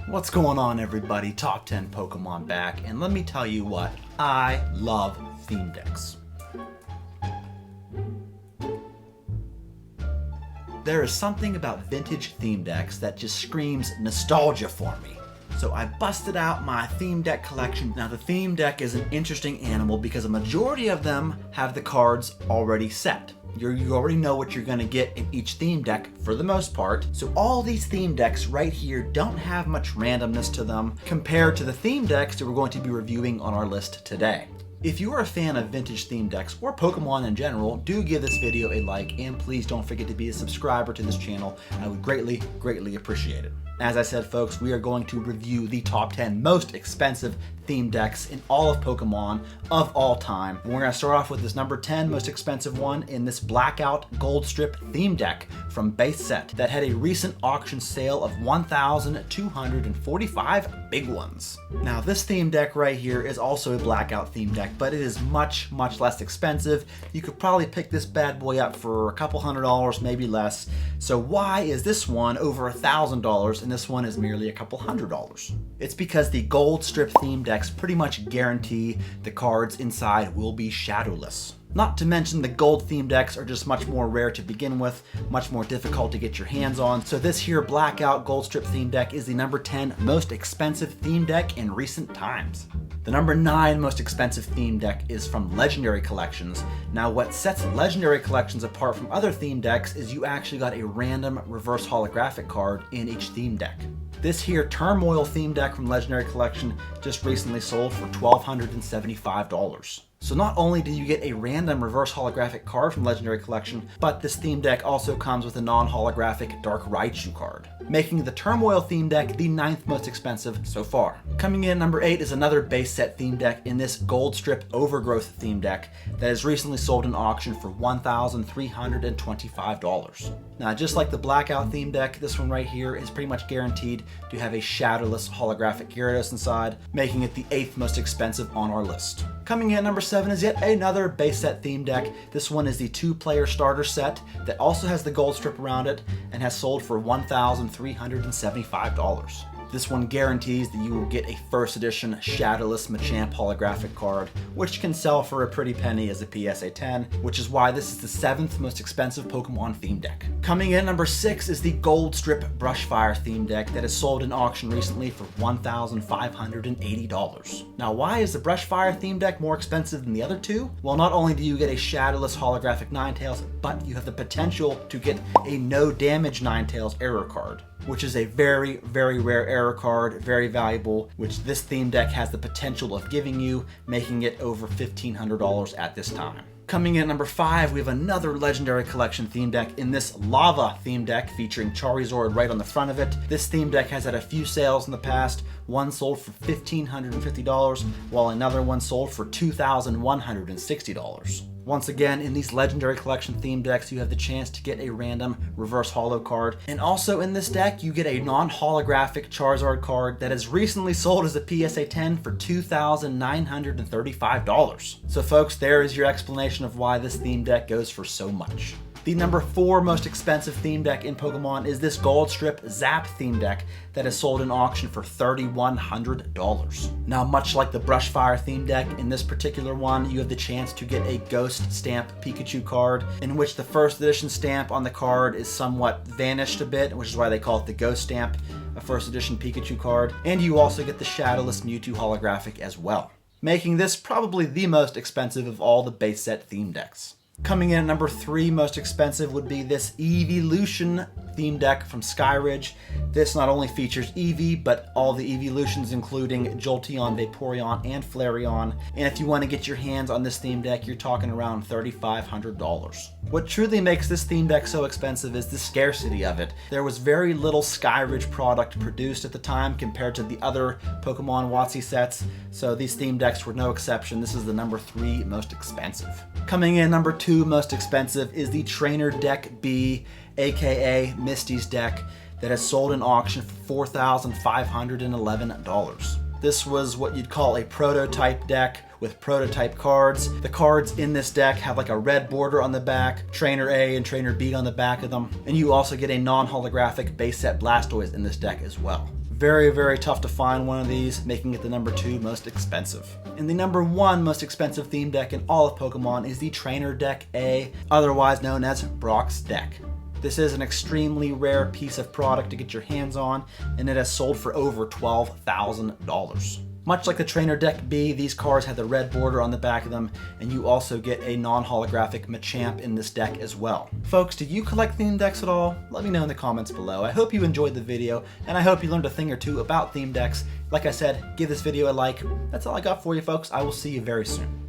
What's going on, everybody? Top 10 Pokemon back, and let me tell you what, I love theme decks. There is something about vintage theme decks that just screams nostalgia for me. So I busted out my theme deck collection. Now the theme deck is an interesting animal because a majority of them have the cards already set. You already know what you're going to get in each theme deck for the most part. So all these theme decks right here don't have much randomness to them compared to the theme decks that we're going to be reviewing on our list today. If you are a fan of vintage theme decks or Pokemon in general, do give this video a like, and please don't forget to be a subscriber to this channel. I would greatly appreciate it. As I said, folks, we are going to review the top 10 most expensive theme decks in all of Pokemon of all time. And we're going to start off with this number 10 most expensive one in this Blackout Gold Strip theme deck from Base Set that had a recent auction sale of 1,245 big ones. Now this theme deck right here is also a Blackout theme deck, but it is much less expensive. You could probably pick this bad boy up for a couple $100, maybe less. So why is this one over $1,000 and this one is merely a couple $100? It's because the Gold Strip theme decks pretty much guarantee the cards inside will be shadowless. Not to mention the gold theme decks are just much more rare to begin with, much more difficult to get your hands on. So this here Blackout Gold Strip theme deck is the number 10 most expensive theme deck in recent times. The number 9 most expensive theme deck is from Legendary Collections. Now what sets Legendary Collections apart from other theme decks is you actually got a random reverse holographic card in each theme deck. This here Turmoil theme deck from Legendary Collection just recently sold for $1,275. So not only do you get a random reverse holographic card from Legendary Collection, but this theme deck also comes with a non-holographic Dark Raichu card, making the Turmoil theme deck the 9th most expensive so far. Coming in at number 8 is another base set theme deck in this Gold Strip Overgrowth theme deck that has recently sold in auction for $1,325. Now just like the Blackout theme deck, this one right here is pretty much guaranteed to have a shadowless holographic Gyarados inside, making it the 8th most expensive on our list. Coming in at number 7 is yet another base set theme deck. This one is the 2-player starter set that also has the gold strip around it and has sold for $1,375. This one guarantees that you will get a first edition shadowless Machamp holographic card, which can sell for a pretty penny as a PSA 10, which is why this is the 7th most expensive Pokemon theme deck. Coming in at number 6 is the Gold Strip Brushfire theme deck that has sold in auction recently for $1,580. Now why is the Brushfire theme deck more expensive than the other two? Well, not only do you get a shadowless holographic Ninetales, but you have the potential to get a no damage Ninetales error card, which is a very rare error card, very valuable, which this theme deck has the potential of giving you, making it over $1,500 at this time. Coming in at number 5, we have another Legendary Collection theme deck in this Lava theme deck featuring Charizard right on the front of it. This theme deck has had a few sales in the past. One sold for $1,550, while another one sold for $2,160. Once again, in these Legendary Collection theme decks, you have the chance to get a random reverse holo card. And also in this deck, you get a non-holographic Charizard card that has recently sold as a PSA 10 for $2,935. So folks, there is your explanation of why this theme deck goes for so much. The number 4 most expensive theme deck in Pokemon is this Gold Strip Zap theme deck that is sold in auction for $3,100. Now, much like the Brushfire theme deck, in this particular one, you have the chance to get a Ghost Stamp Pikachu card, in which the first edition stamp on the card is somewhat vanished a bit, which is why they call it the Ghost Stamp, a first edition Pikachu card. And you also get the Shadowless Mewtwo holographic as well, making this probably the most expensive of all the base set theme decks. Coming in at number 3 most expensive would be this Eeveelution theme deck from Skyridge. This not only features Eevee, but all the Eeveelutions including Jolteon, Vaporeon, and Flareon. And if you want to get your hands on this theme deck, you're talking around $3,500. What truly makes this theme deck so expensive is the scarcity of it. There was very little Skyridge product produced at the time compared to the other Pokemon WotC sets, so these theme decks were no exception. This is the number 3 most expensive. Coming in number 2 most expensive is the Trainer Deck B, aka Misty's deck, that has sold in auction for $4,511. This was what you'd call a prototype deck with prototype cards. The cards in this deck have like a red border on the back, Trainer A and Trainer B on the back of them, and you also get a non-holographic base set Blastoise in this deck as well. Very, very tough to find one of these, making it the number 2 most expensive. And the number 1 most expensive theme deck in all of Pokemon is the Trainer Deck A, otherwise known as Brock's Deck. This is an extremely rare piece of product to get your hands on, and it has sold for over $12,000. Much like the Trainer Deck B, these cards have the red border on the back of them, and you also get a non-holographic Machamp in this deck as well. Folks, do you collect theme decks at all? Let me know in the comments below. I hope you enjoyed the video, and I hope you learned a thing or two about theme decks. Like I said, give this video a like. That's all I got for you, folks. I will see you very soon.